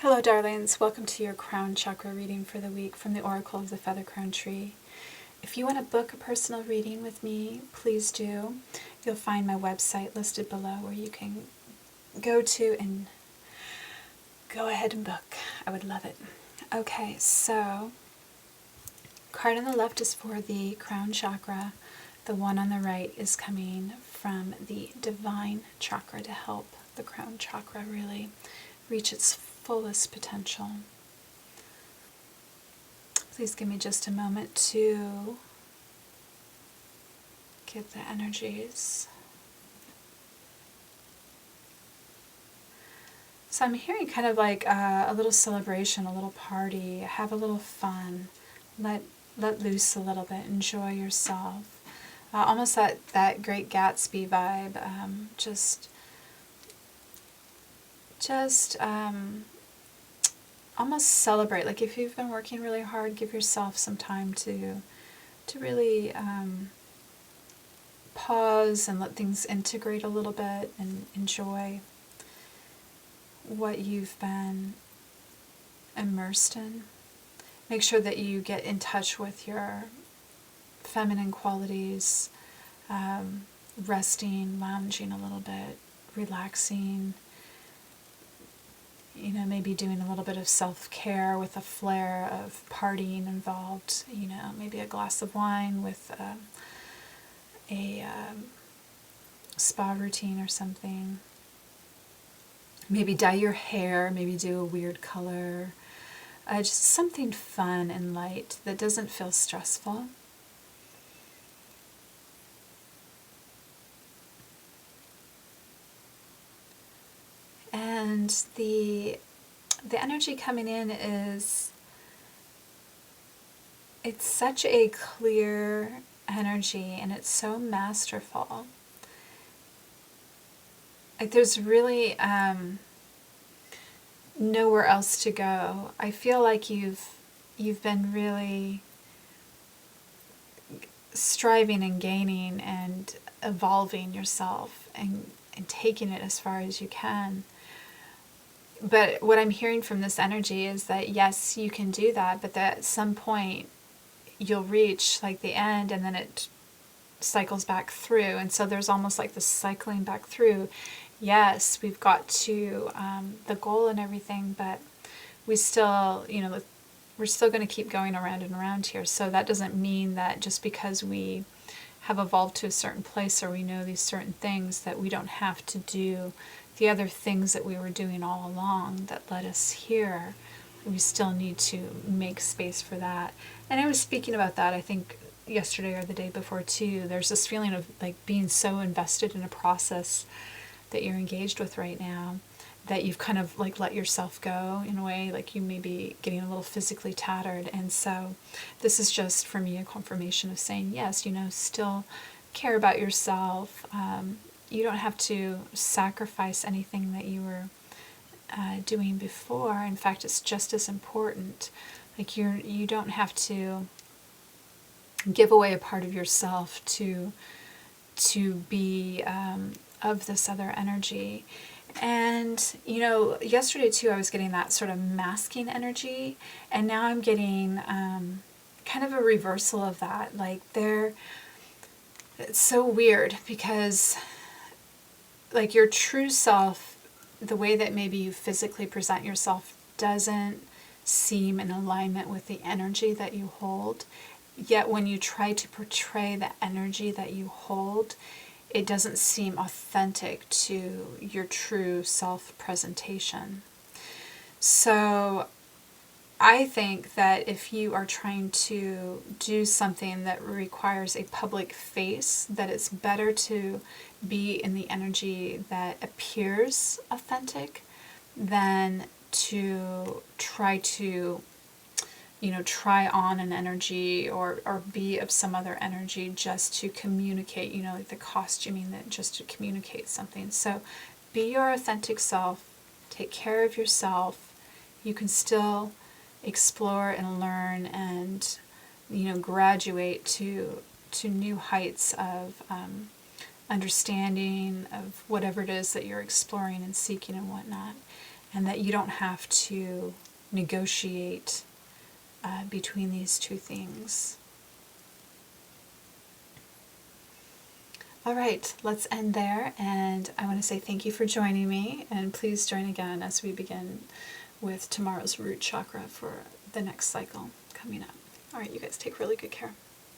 Hello darlings, welcome to your crown chakra reading for the week from the Oracle of the Feather Crown Tree. If you want to book a personal reading with me, please do. You'll find my website listed below where you can go to and go ahead and book. I would love it. Okay, so card on the left is for the crown chakra. The one on the right is coming from the divine chakra to help the crown chakra really reach its fullest potential. Please give me just a moment to get the energies. So I'm hearing kind of like a little celebration, a little party, have a little fun, let loose a little bit, enjoy yourself. Almost that Great Gatsby vibe, just almost celebrate. Like if you've been working really hard, give yourself some time to really pause and let things integrate a little bit and enjoy what you've been immersed in. Make sure that you get in touch with your feminine qualities, resting, lounging a little bit, relaxing, maybe doing a little bit of self-care with a flair of partying involved, maybe a glass of wine with a spa routine or something. Maybe dye your hair, maybe do a weird color. Just something fun and light that doesn't feel stressful. And the energy coming in it's such a clear energy and it's so masterful. Like there's really nowhere else to go. I feel like you've been really striving and gaining and evolving yourself and taking it as far as you can. But what I'm hearing from this energy is that yes, you can do that, but that at some point you'll reach like the end and then it cycles back through. And so there's almost like this cycling back through. Yes, we've got to the goal and everything, but we still, we're still going to keep going around and around here. So that doesn't mean that just because we have evolved to a certain place or we know these certain things that we don't have to do the other things that we were doing all along that led us here. We still need to make space for that. And I was speaking about that, I think, yesterday or the day before too. There's this feeling of like being so invested in a process that you're engaged with right now that you've kind of like let yourself go in a way, like you may be getting a little physically tattered. And so this is just for me a confirmation of saying, yes, still care about yourself. You don't have to sacrifice anything that you were doing before. In fact, it's just as important. Like you don't have to give away a part of yourself to be of this other energy. And yesterday too, I was getting that sort of masking energy, and now I'm getting kind of a reversal of that. Like it's so weird because like your true self, the way that maybe you physically present yourself doesn't seem in alignment with the energy that you hold. Yet when you try to portray the energy that you hold, it doesn't seem authentic to your true self presentation. So I think that if you are trying to do something that requires a public face, that it's better to be in the energy that appears authentic than to try to, try on an energy or be of some other energy just to communicate, like the costuming that just to communicate something. So be your authentic self, take care of yourself. You can still explore and learn and graduate to new heights of understanding of whatever it is that you're exploring and seeking and whatnot. and that you don't have to negotiate between these two things. All right, let's end there, and I want to say thank you for joining me, and please join again as we begin with tomorrow's root chakra for the next cycle coming up. All right, you guys take really good care.